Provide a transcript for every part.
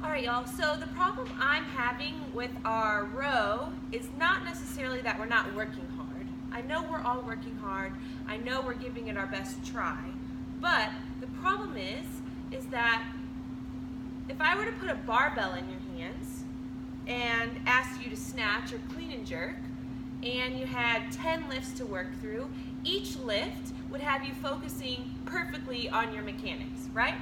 Alright y'all, so the problem I'm having with our row is not necessarily that we're not working hard. I know we're all working hard. I know we're giving it our best try. But the problem is that if I were to put a barbell in your hands and ask you to snatch or clean and jerk, and you had 10 lifts to work through, each lift would have you focusing perfectly on your mechanics, right?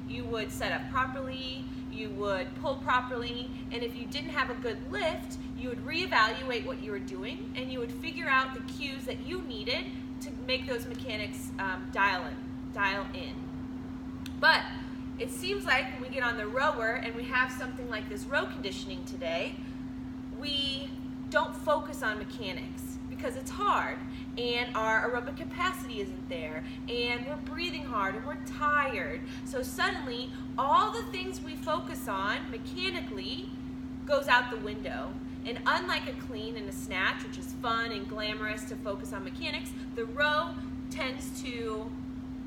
You would set up properly, you would pull properly, and if you didn't have a good lift, you would reevaluate what you were doing, and you would figure out the cues that you needed to make those mechanics dial in. But it seems like when we get on the rower and we have something like this row conditioning today, we don't focus on mechanics because it's hard and our aerobic capacity isn't there and we're breathing hard and we're tired. So suddenly all the things we focus on mechanically goes out the window. And unlike a clean and a snatch, which is fun and glamorous to focus on mechanics, the row tends to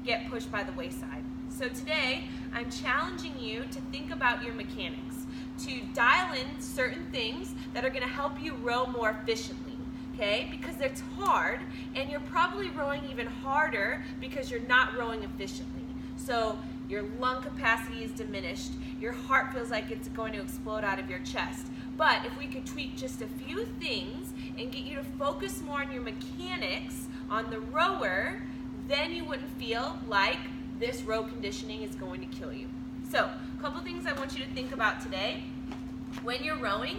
get pushed by the wayside. So today I'm challenging you to think about your mechanics, to dial in certain things that are going to help you row more efficiently, okay? Because it's hard, and you're probably rowing even harder because you're not rowing efficiently. So your lung capacity is diminished, your heart feels like it's going to explode out of your chest. But if we could tweak just a few things and get you to focus more on your mechanics, on the rower, then you wouldn't feel like this row conditioning is going to kill you. So, a couple things I want you to think about today when you're rowing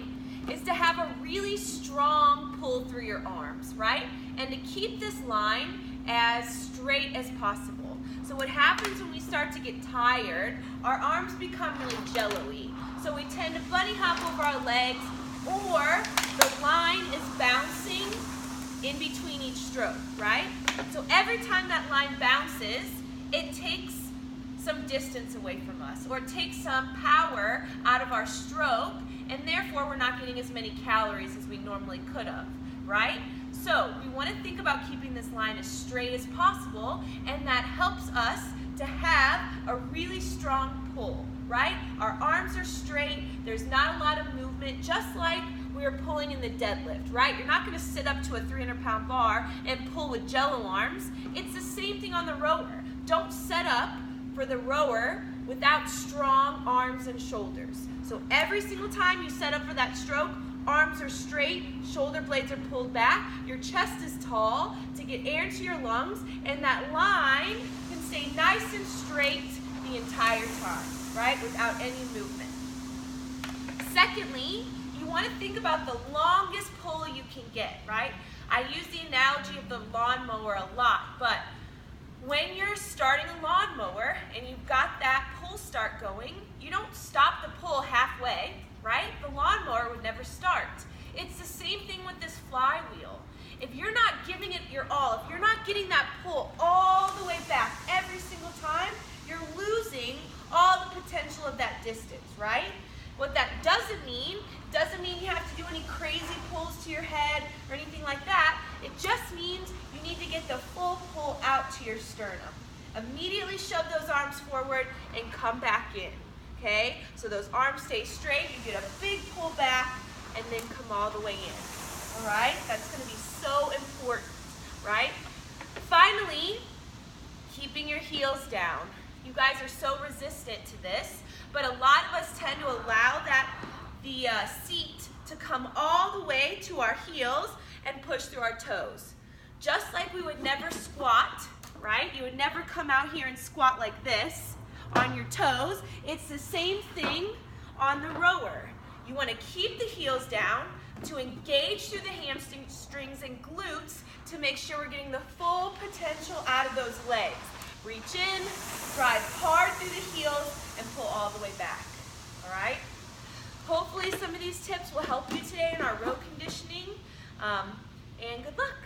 is to have a really strong pull through your arms, right? And to keep this line as straight as possible. So what happens when we start to get tired, our arms become really jello-y. So we tend to bunny hop over our legs, or the line is bouncing in between each stroke, right? So every time that line bounces, it takes some distance away from us, or it takes some power out of our stroke, and therefore we're not getting as many calories as we normally could have, right? So we want to think about keeping this line as straight as possible, and that helps us to have a really strong pull, right? Our arms are straight, there's not a lot of movement, just like we were pulling in the deadlift, right? You're not going to sit up to a 300-pound bar and pull with jello arms. It's the same thing on the rower. Don't set up for the rower without strong arms and shoulders. So every single time you set up for that stroke, arms are straight, shoulder blades are pulled back, your chest is tall to get air into your lungs, and that line can stay nice and straight the entire time, right? Without any movement. Secondly, you want to think about the longest pull you can get, right? I use the analogy of the lawnmower a lot, but when you're starting a lawnmower and you've got that pull start going, you don't stop the pull halfway, right? The lawnmower would never start. It's the same thing with this flywheel. If you're not giving it your all, if you're not getting that pull all the way back every single time, you're losing all the potential of that distance, right? What that doesn't mean you have to do any crazy pulls to your head or anything like that. It just means you need to get the full pull out to your sternum. Immediately shove those arms forward and come back in, okay? So those arms stay straight, you get a big pull back, and then come all the way in, all right? That's gonna be so important, right? Finally, keeping your heels down. You guys are so resistant to this, but a lot of us tend to allow the seat to come all the way to our heels and push through our toes. Just like we would never squat, right? You would never come out here and squat like this on your toes. It's the same thing on the rower. You want to keep the heels down to engage through the hamstrings and glutes to make sure we're getting the full potential out of those legs. Reach in, drive hard through the heels, and pull all the way back, all right? Hopefully some of these tips will help you today in our row conditioning, and good luck.